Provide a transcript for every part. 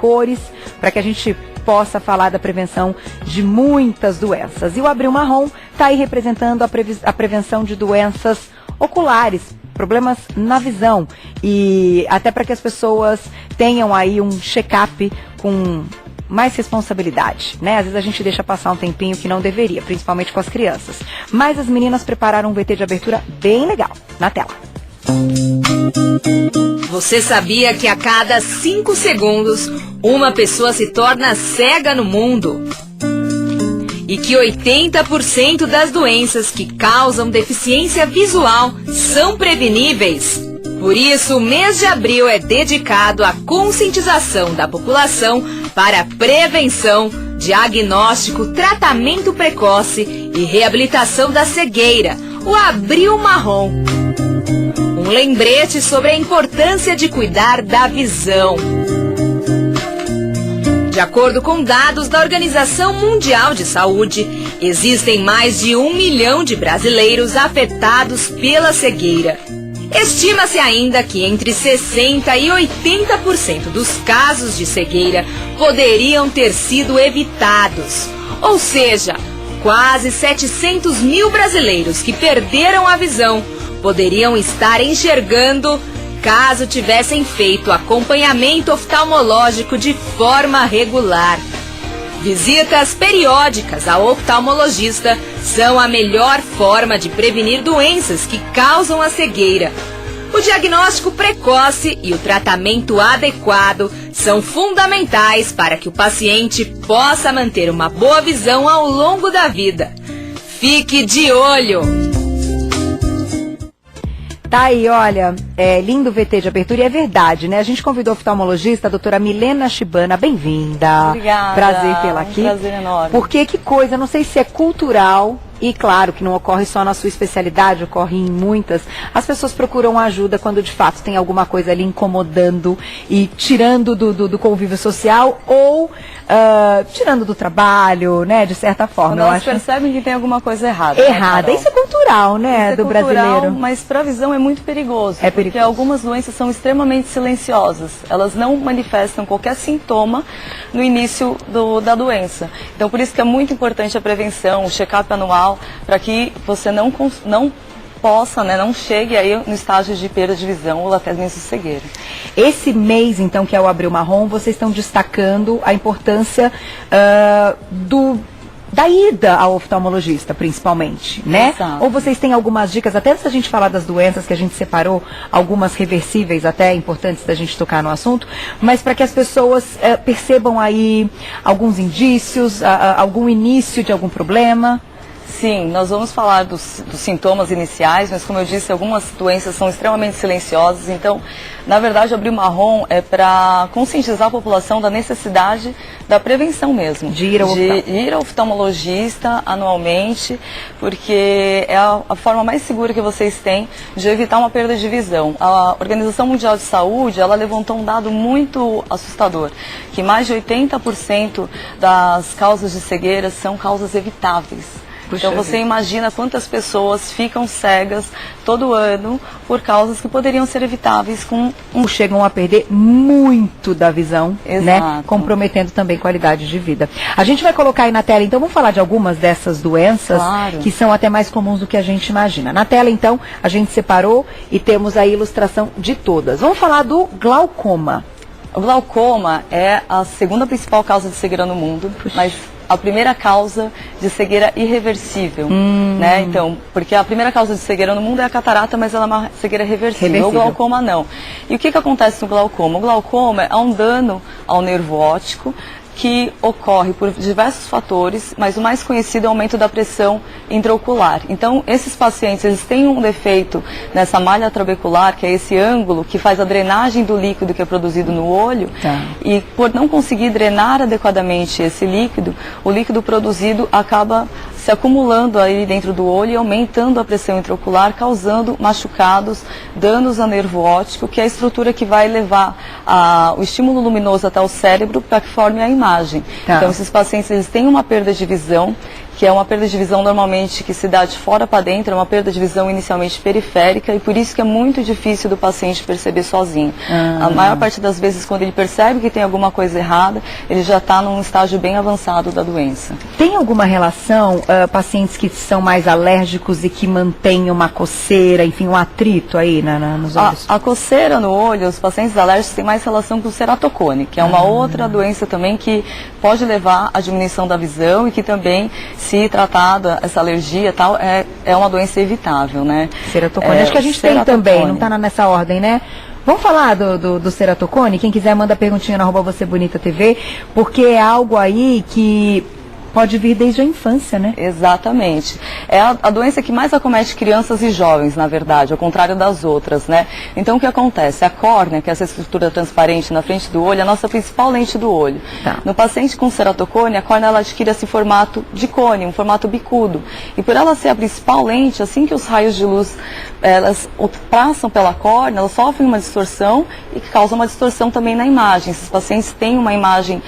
cores para que a gente possa falar da prevenção de muitas doenças. E o Abril Marrom está aí representando a prevenção de doenças oculares, problemas na visão, e até para que as pessoas tenham aí um check-up com mais responsabilidade, né? Às vezes a gente deixa passar um tempinho que não deveria, principalmente com as crianças. Mas as meninas prepararam um VT de abertura bem legal. Na tela. Você sabia que a cada 5 segundos uma pessoa se torna cega no mundo? E que 80% das doenças que causam deficiência visual são preveníveis? Por isso, o mês de abril é dedicado à conscientização da população para a prevenção, diagnóstico, tratamento precoce e reabilitação da cegueira, o Abril Marrom. Um lembrete sobre a importância de cuidar da visão. De acordo com dados da Organização Mundial de Saúde, existem mais de 1 milhão de brasileiros afetados pela cegueira. Estima-se ainda que entre 60% e 80% dos casos de cegueira poderiam ter sido evitados. Ou seja, quase 700 mil brasileiros que perderam a visão poderiam estar enxergando caso tivessem feito acompanhamento oftalmológico de forma regular. Visitas periódicas ao oftalmologista são a melhor forma de prevenir doenças que causam a cegueira. O diagnóstico precoce e o tratamento adequado são fundamentais para que o paciente possa manter uma boa visão ao longo da vida. Fique de olho! Tá aí, olha, lindo o VT de abertura, e é verdade, né? A gente convidou a oftalmologista, a doutora Milena Shibana, bem-vinda. Obrigada. Prazer tê-la aqui. Um prazer enorme. Porque que coisa, não sei se é cultural, e claro que não ocorre só na sua especialidade, ocorre em muitas. As pessoas procuram ajuda quando de fato tem alguma coisa ali incomodando e tirando do convívio social ou tirando do trabalho, né, de certa forma. Quando elas percebem que tem alguma coisa errada. Errada, isso é cultural, né, isso do é cultural, brasileiro. mas para a visão é muito perigoso. É perigoso. Porque algumas doenças são extremamente silenciosas. Elas não manifestam qualquer sintoma no início da doença. Então por isso que é muito importante a prevenção, o check-up anual, para que você não possa, né, não chegue aí no estágio de perda de visão ou até mesmo cegueira. Esse mês, então, que é o Abril Marrom, vocês estão destacando a importância da ida ao oftalmologista, principalmente, né? Exato. Ou vocês têm algumas dicas, até antes da gente falar das doenças, que a gente separou, algumas reversíveis até, importantes da gente tocar no assunto, mas para que as pessoas percebam aí alguns indícios, algum início de algum problema? Sim, nós vamos falar dos sintomas iniciais, mas como eu disse, algumas doenças são extremamente silenciosas, então, na verdade, o Abril Marrom é para conscientizar a população da necessidade da prevenção mesmo. De ir ao oftalmologista anualmente, porque é a forma mais segura que vocês têm de evitar uma perda de visão. A Organização Mundial de Saúde, ela levantou um dado muito assustador, que mais de 80% das causas de cegueira são causas evitáveis. Então você imagina quantas pessoas ficam cegas todo ano por causas que poderiam ser evitáveis com chegam a perder muito da visão, Exato. Né? Comprometendo também qualidade de vida. A gente vai colocar aí na tela, então, vamos falar de algumas dessas doenças, claro, que são até mais comuns do que a gente imagina. Na tela, então, a gente separou e temos a ilustração de todas. Vamos falar do glaucoma. O glaucoma é a segunda principal causa de cegueira no mundo, mas a primeira causa de cegueira irreversível, né? Então, porque a primeira causa de cegueira no mundo é a catarata, mas ela é uma cegueira reversível. O glaucoma não. E o que acontece no glaucoma? O glaucoma é um dano ao nervo óptico que ocorre por diversos fatores, mas o mais conhecido é o aumento da pressão intraocular. Então, esses pacientes, eles têm um defeito nessa malha trabecular, que é esse ângulo que faz a drenagem do líquido que é produzido no olho, e por não conseguir drenar adequadamente esse líquido, o líquido produzido acaba se acumulando aí dentro do olho e aumentando a pressão intraocular, causando machucados, danos ao nervo óptico, que é a estrutura que vai levar o estímulo luminoso até o cérebro para que forme a imagem. Então, esses pacientes, eles têm uma perda de visão que é uma perda de visão normalmente que se dá de fora para dentro, é uma perda de visão inicialmente periférica, e por isso que é muito difícil do paciente perceber sozinho. A maior parte das vezes, quando ele percebe que tem alguma coisa errada, ele já está num estágio bem avançado da doença. Tem alguma relação, pacientes que são mais alérgicos e que mantêm uma coceira, enfim, um atrito aí nos olhos? A coceira no olho, os pacientes alérgicos têm mais relação com o ceratocone, que é uma outra doença também que pode levar à diminuição da visão e que também, se tratada essa alergia e tal, é uma doença evitável, né? Ceratocone. Acho que a gente tem também, não está nessa ordem, né? Vamos falar do ceratocone? Quem quiser manda perguntinha na @VocêBonitaTV, porque é algo aí que pode vir desde a infância, né? Exatamente. É a doença que mais acomete crianças e jovens, na verdade, ao contrário das outras, né? Então, o que acontece? A córnea, que é essa estrutura transparente na frente do olho, é a nossa principal lente do olho. Tá. No paciente com ceratocone, a córnea ela adquire esse formato de cone, um formato bicudo. E por ela ser a principal lente, assim que os raios de luz elas passam pela córnea, elas sofrem uma distorção e que causa uma distorção também na imagem. Esses pacientes têm uma imagem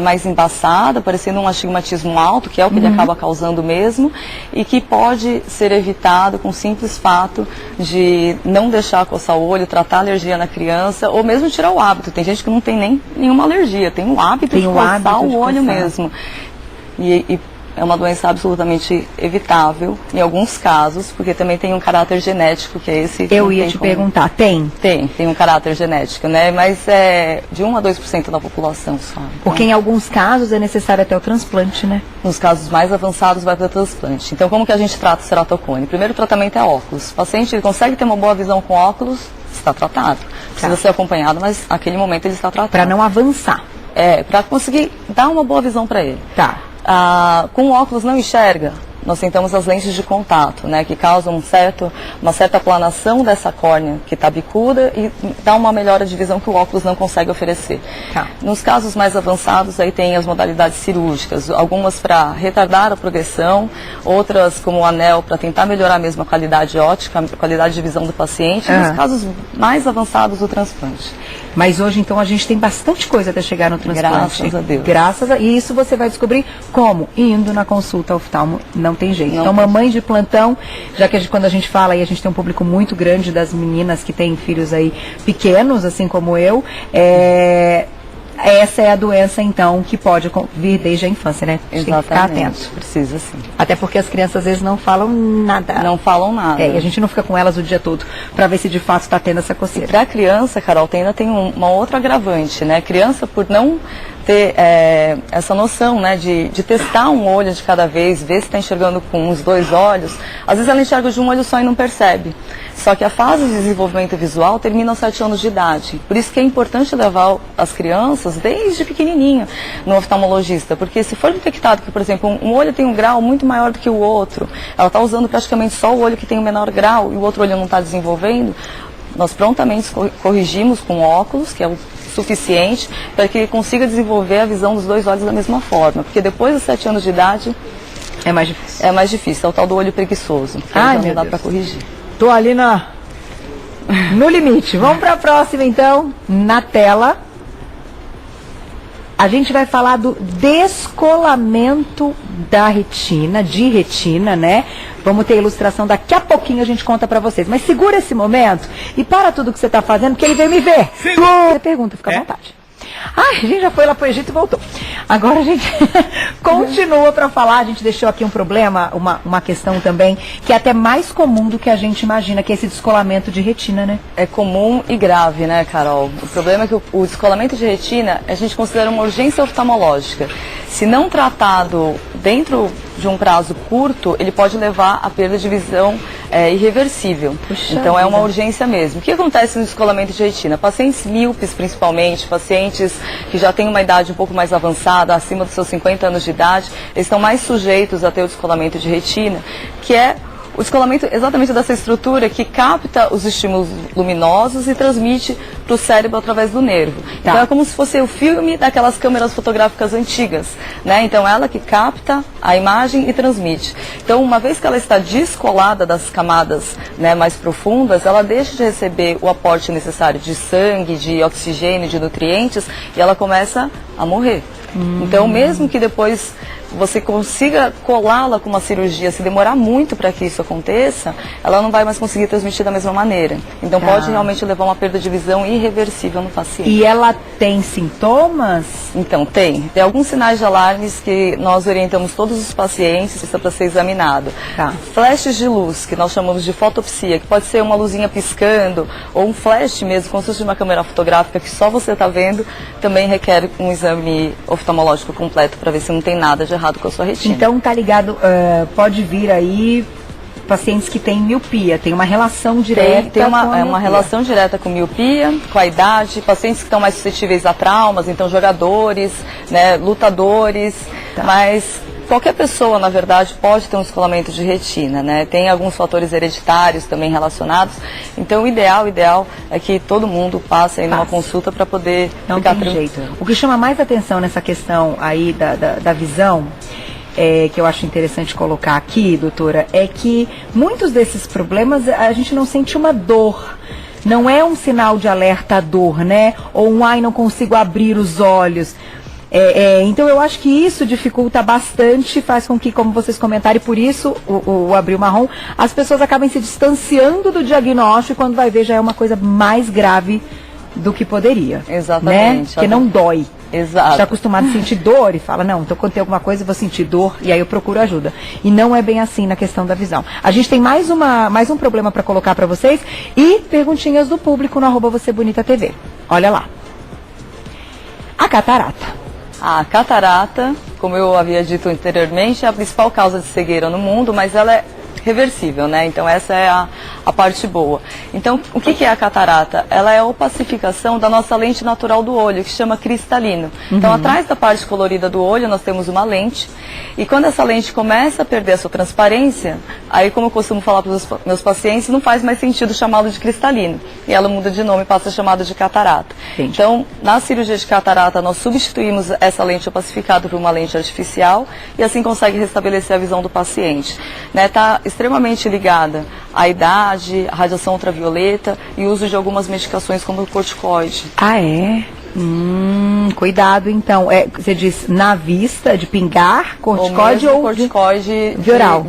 mais embaçada, parecendo um astigmatismo alto, que é o que ele acaba causando mesmo, e que pode ser evitado com o simples fato de não deixar coçar o olho, tratar a alergia na criança, ou mesmo tirar o hábito. Tem gente que não tem nenhuma alergia, tem o hábito de coçar o olho mesmo. E é uma doença absolutamente evitável, em alguns casos, porque também tem um caráter genético, que é esse... Eu ia te perguntar, tem? Tem um caráter genético, né? Mas é de 1 a 2% da população só. Então, porque em alguns casos é necessário até o transplante, né? Nos casos mais avançados vai para o transplante. Então, como que a gente trata o ceratocone? Primeiro, o tratamento é óculos. O paciente ele consegue ter uma boa visão com óculos, está tratado. Precisa ser acompanhado, mas naquele momento ele está tratado. Para não avançar. Para conseguir dar uma boa visão para ele. Tá. Com o óculos não enxerga, nós tentamos as lentes de contato, né, que causam uma certa aplanação dessa córnea que está bicuda e dá uma melhora de visão que o óculos não consegue oferecer. Tá. Nos casos mais avançados, aí tem as modalidades cirúrgicas, algumas para retardar a progressão, outras como o anel para tentar melhorar mesmo a qualidade óptica, a qualidade de visão do paciente, e nos casos mais avançados, o transplante. Mas hoje, então, a gente tem bastante coisa até chegar no transplante. Graças a Deus. E isso você vai descobrir como? Indo na consulta oftalmo, não tem jeito. Então, mamãe de plantão, já que quando a gente fala aí, a gente tem um público muito grande das meninas que têm filhos aí pequenos, assim como eu, essa é a doença, então, que pode vir desde a infância, né? A gente tem que ficar atento. Precisa sim. Até porque as crianças, às vezes, não falam nada. Não falam nada. E a gente não fica com elas o dia todo para ver se de fato está tendo essa coceira. Para a criança, Carol, ainda tem uma outra agravante, né? Criança, por não ter essa noção, né, de testar um olho de cada vez, ver se está enxergando com os 2 olhos, às vezes ela enxerga de um olho só e não percebe. Só que a fase de desenvolvimento visual termina aos 7 anos de idade. Por isso que é importante levar as crianças desde pequenininho no oftalmologista, porque se for detectado que, por exemplo, um olho tem um grau muito maior do que o outro, ela está usando praticamente só o olho que tem o menor grau e o outro olho não está desenvolvendo, nós prontamente corrigimos com óculos, que é o suficiente para que ele consiga desenvolver a visão dos 2 olhos da mesma forma, porque depois dos 7 anos de idade é mais difícil. É mais difícil, é o tal do olho preguiçoso, que não dá para corrigir. Tô ali no limite. Vamos para a próxima, então, na tela. A gente vai falar do descolamento da retina, de retina, né? Vamos ter a ilustração daqui a pouquinho, a gente conta pra vocês. Mas segura esse momento e para tudo que você tá fazendo, porque ele veio me ver. Você pergunta, fica à vontade. A gente já foi lá pro Egito e voltou. Agora a gente continua para falar, a gente deixou aqui um problema, uma questão também, que é até mais comum do que a gente imagina, que é esse descolamento de retina, né? É comum e grave, né, Carol? O problema é que o descolamento de retina, a gente considera uma urgência oftalmológica. Se não tratado dentro de um prazo curto, ele pode levar à perda de visão irreversível. Puxa então vida. É uma urgência mesmo. O que acontece no descolamento de retina? Pacientes míopes, principalmente, pacientes que já têm uma idade um pouco mais avançada, acima dos seus 50 anos de idade, eles estão mais sujeitos a ter o descolamento de retina, que é o descolamento exatamente dessa estrutura que capta os estímulos luminosos e transmite para o cérebro através do nervo. Tá. Então é como se fosse o filme daquelas câmeras fotográficas antigas, né? Então ela que capta a imagem e transmite. Então uma vez que ela está descolada das camadas, né, mais profundas, ela deixa de receber o aporte necessário de sangue, de oxigênio, de nutrientes e ela começa a morrer. Então mesmo que depois você consiga colá-la com uma cirurgia, se demorar muito para que isso aconteça, ela não vai mais conseguir transmitir da mesma maneira. Então pode realmente levar a uma perda de visão irreversível no paciente. E ela tem sintomas? Então, tem alguns sinais de alarmes que nós orientamos todos os pacientes para ser examinado. Flashes de luz, que nós chamamos de fotopsia, que pode ser uma luzinha piscando, ou um flash mesmo, como se fosse uma câmera fotográfica que só você está vendo, também requer um exame oftalmológico completo para ver se não tem nada de errado com a sua retina. Então tá ligado, pode vir aí pacientes que têm miopia, tem uma relação direta tem com a miopia. uma relação direta com miopia, com a idade, pacientes que estão mais suscetíveis a traumas, então jogadores, né, lutadores, mas qualquer pessoa, na verdade, pode ter um descolamento de retina, né? Tem alguns fatores hereditários também relacionados. Então, o ideal é que todo mundo passe aí numa consulta para poder ficar tranquilo. O que chama mais atenção nessa questão aí da visão, que eu acho interessante colocar aqui, doutora, é que muitos desses problemas a gente não sente uma dor. Não é um sinal de alerta à dor, né? Ou não consigo abrir os olhos. Então eu acho que isso dificulta bastante, faz com que, como vocês comentaram, e por isso o Abril Marrom, as pessoas acabem se distanciando do diagnóstico e quando vai ver já é uma coisa mais grave do que poderia. Exatamente. Né? Porque não dói. Exato. Está acostumado a sentir dor e fala, não, então quando tem alguma coisa eu vou sentir dor e aí eu procuro ajuda. E não é bem assim na questão da visão. A gente tem mais um problema para colocar para vocês e perguntinhas do público no @VocêBonitaTV. Olha lá. A catarata. A catarata, como eu havia dito anteriormente, é a principal causa de cegueira no mundo, mas ela é reversível, né? Então essa é a parte boa. Então, o que é a catarata? Ela é a opacificação da nossa lente natural do olho, que chama cristalino. Então, atrás da parte colorida do olho, nós temos uma lente, e quando essa lente começa a perder a sua transparência, aí, como eu costumo falar para os meus pacientes, não faz mais sentido chamá-lo de cristalino. E ela muda de nome e passa a ser chamada de catarata. Entendi. Então, na cirurgia de catarata, nós substituímos essa lente opacificada por uma lente artificial, e assim consegue restabelecer a visão do paciente. Tá extremamente ligada à idade, à radiação ultravioleta e uso de algumas medicações como o corticoide. Ah, é? Cuidado, então. Você diz na vista, de pingar, corticoide ou corticoide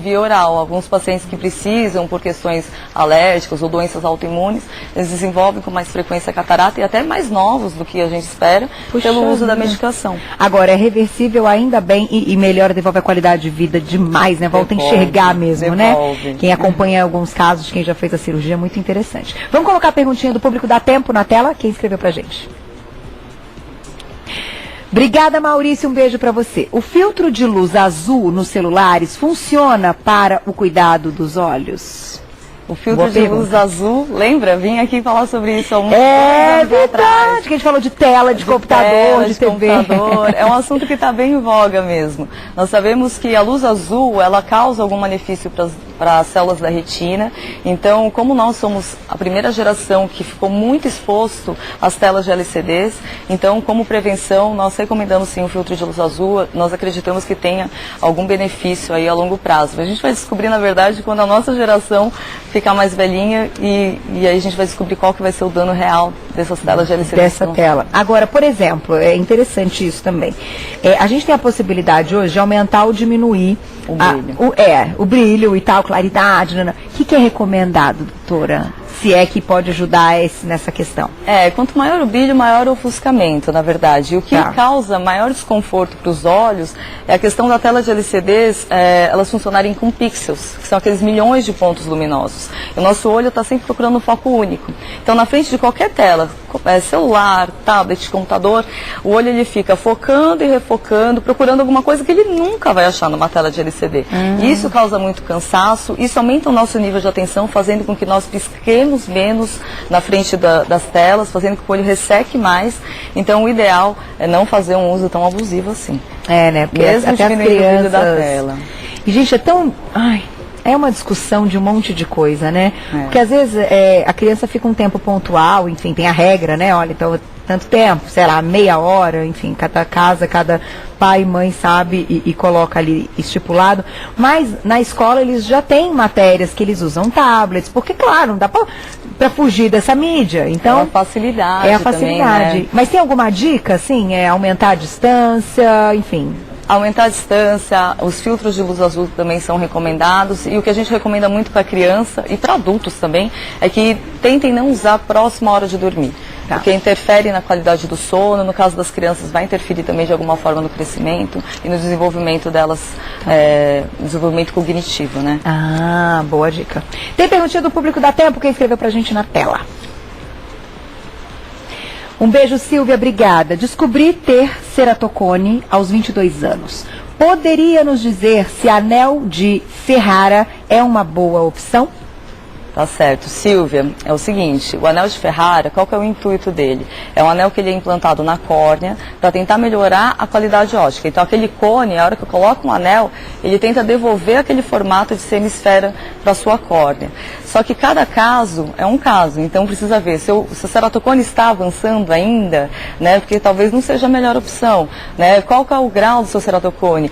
via oral. Alguns pacientes que precisam, por questões alérgicas ou doenças autoimunes, eles desenvolvem com mais frequência catarata e até mais novos do que a gente espera pelo uso da medicação. Agora, é reversível ainda bem e melhora, devolve a qualidade de vida demais, né? Volta a enxergar mesmo, né? Quem acompanha alguns casos de quem já fez a cirurgia, é muito interessante. Vamos colocar a perguntinha do público, dá tempo na tela? Quem escreveu pra gente? Obrigada, Maurício, um beijo para você. O filtro de luz azul nos celulares funciona para o cuidado dos olhos? O filtro de luz azul, lembra? Vim aqui falar sobre isso há uns anos atrás. Que a gente falou de tela, de computador, de TV. Computador. É um assunto que está bem em voga mesmo. Nós sabemos que a luz azul, ela causa algum malefício para as células da retina. Então, como nós somos a primeira geração que ficou muito exposto às telas de LCDs, então, como prevenção, nós recomendamos sim o filtro de luz azul. Nós acreditamos que tenha algum benefício aí a longo prazo. A gente vai descobrir, na verdade, quando a nossa geração ficar mais velhinha e aí a gente vai descobrir qual que vai ser o dano real dessas telas de LCD. Dessa tela. Agora, por exemplo, é interessante isso também. A gente tem a possibilidade hoje de aumentar ou diminuir o brilho. O brilho e tal, claridade. O que é recomendado, doutora? Se é que pode ajudar nessa questão. Quanto maior o brilho, maior o ofuscamento, na verdade. E o que causa maior desconforto para os olhos é a questão da tela de LCDs, elas funcionarem com pixels, que são aqueles milhões de pontos luminosos. E o nosso olho está sempre procurando um foco único. Então, na frente de qualquer tela, celular, tablet, computador, o olho ele fica focando e refocando, procurando alguma coisa que ele nunca vai achar numa tela de LCD. E isso causa muito cansaço, isso aumenta o nosso nível de atenção, fazendo com que nós pisquemos menos na frente das telas, fazendo com que o olho resseque mais. Então, o ideal é não fazer um uso tão abusivo assim. Né? Porque mesmo até as diminuindo o brilho da tela. E, gente, é tão... É uma discussão de um monte de coisa, né? Porque às vezes a criança fica um tempo pontual, enfim, tem a regra, né? Olha, então tanto tempo, sei lá, meia hora, enfim, cada casa, cada pai e mãe sabe e coloca ali estipulado. Mas na escola eles já têm matérias que eles usam tablets, porque, claro, não dá pra fugir dessa mídia. Então, é a facilidade. É a facilidade. Também, né? Mas tem alguma dica, assim? Aumentar a distância, enfim... Aumentar a distância, os filtros de luz azul também são recomendados, e o que a gente recomenda muito para criança e para adultos também é que tentem não usar próximo à hora de dormir. Tá. Porque interfere na qualidade do sono, no caso das crianças vai interferir também de alguma forma no crescimento e no desenvolvimento delas, desenvolvimento cognitivo, né? Ah, boa dica. Tem perguntinha do público da Tempo, quem escreveu pra gente na tela. Um beijo, Silvia, obrigada. Descobri ter ceratocone aos 22 anos. Poderia nos dizer se anel de Ferrara é uma boa opção? Tá certo. Silvia, é o seguinte, o anel de Ferrara, qual que é o intuito dele? É um anel que ele é implantado na córnea para tentar melhorar a qualidade óptica. Então aquele cone, a hora que eu coloco um anel, ele tenta devolver aquele formato de semisfera para a sua córnea. Só que cada caso é um caso, então precisa ver se o ceratocone está avançando ainda, né? Porque talvez não seja a melhor opção, né? Qual que é o grau do seu ceratocone?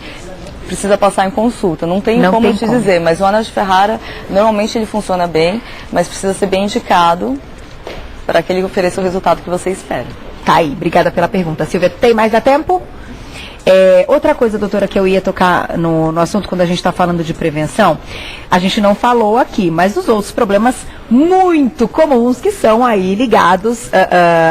Precisa passar em consulta, não tem como te dizer, mas o anel de Ferrara, normalmente ele funciona bem, mas precisa ser bem indicado para que ele ofereça o resultado que você espera. Tá aí, obrigada pela pergunta. Silvia, tem mais a tempo? Outra coisa, doutora, que eu ia tocar no assunto quando a gente está falando de prevenção, a gente não falou aqui, mas os outros problemas muito comuns que são aí ligados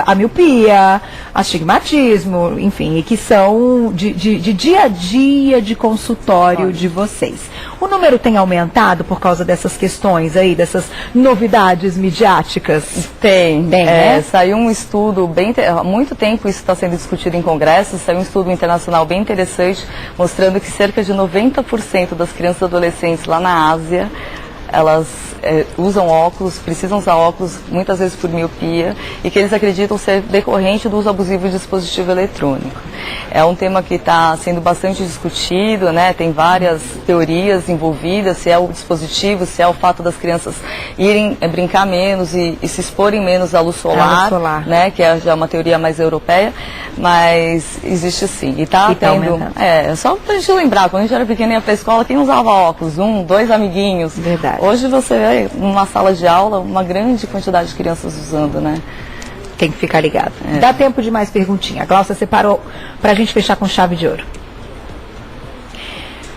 à miopia, astigmatismo, enfim, e que são de dia a dia de consultório de vocês. O número tem aumentado por causa dessas questões aí, dessas novidades midiáticas? Tem, né? Saiu um estudo, há muito tempo isso está sendo discutido em congressos, saiu um estudo internacional bem interessante, mostrando que cerca de 90% das crianças e adolescentes lá na Ásia, elas usam óculos, precisam usar óculos, muitas vezes por miopia, e que eles acreditam ser decorrente do uso abusivo de dispositivo eletrônico. É um tema que está sendo bastante discutido, né? Tem várias teorias envolvidas, se é o dispositivo, se é o fato das crianças irem brincar menos e se exporem menos à luz solar, né? Que já é uma teoria mais europeia, mas existe sim. E está tendo... só pra gente lembrar, quando a gente era pequena e ia pra escola, quem usava óculos? 2 amiguinhos. Verdade. Hoje você vê numa sala de aula uma grande quantidade de crianças usando, né? Tem que ficar ligado. Dá tempo de mais perguntinha. A Glaucia separou pra gente fechar com chave de ouro.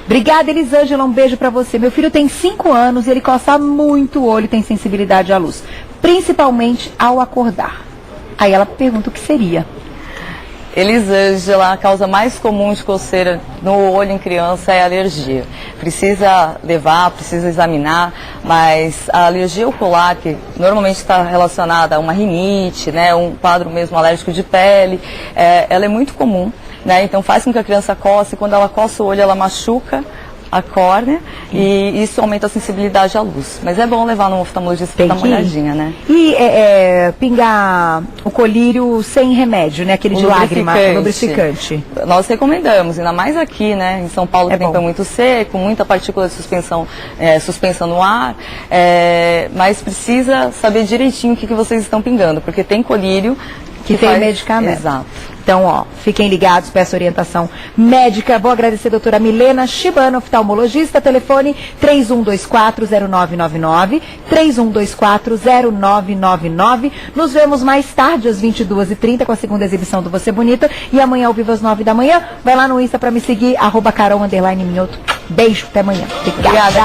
Obrigada, Elisângela. Um beijo pra você. Meu filho tem 5 anos e ele coça muito o olho e tem sensibilidade à luz, principalmente ao acordar. Aí ela pergunta o que seria. Elisângela, a causa mais comum de coceira no olho em criança é a alergia. Precisa levar, precisa examinar, mas a alergia ocular, que normalmente está relacionada a uma rinite, né, um quadro mesmo alérgico de pele, ela é muito comum, né, então faz com que a criança coce, e quando ela coça o olho ela machuca a córnea e isso aumenta a sensibilidade à luz. Mas é bom levar no oftalmologista para dar uma olhadinha, né? E pingar o colírio sem remédio, né? Aquele de lágrima, lubrificante. Nós recomendamos, ainda mais aqui, né? Em São Paulo, que tem tempo muito seco, muita partícula de suspensão, suspensa no ar, mas precisa saber direitinho o que vocês estão pingando, porque tem colírio que tem medicamento. Exato. Então, fiquem ligados, peço orientação médica. Vou agradecer a doutora Milena Shibano, oftalmologista, telefone 3124-0999, 3124-0999. Nos vemos mais tarde, às 22h30, com a segunda exibição do Você Bonita. E amanhã, ao vivo, às 9 da manhã. Vai lá no Insta para me seguir, @Carol_Minhoto. Beijo, até amanhã. Obrigada.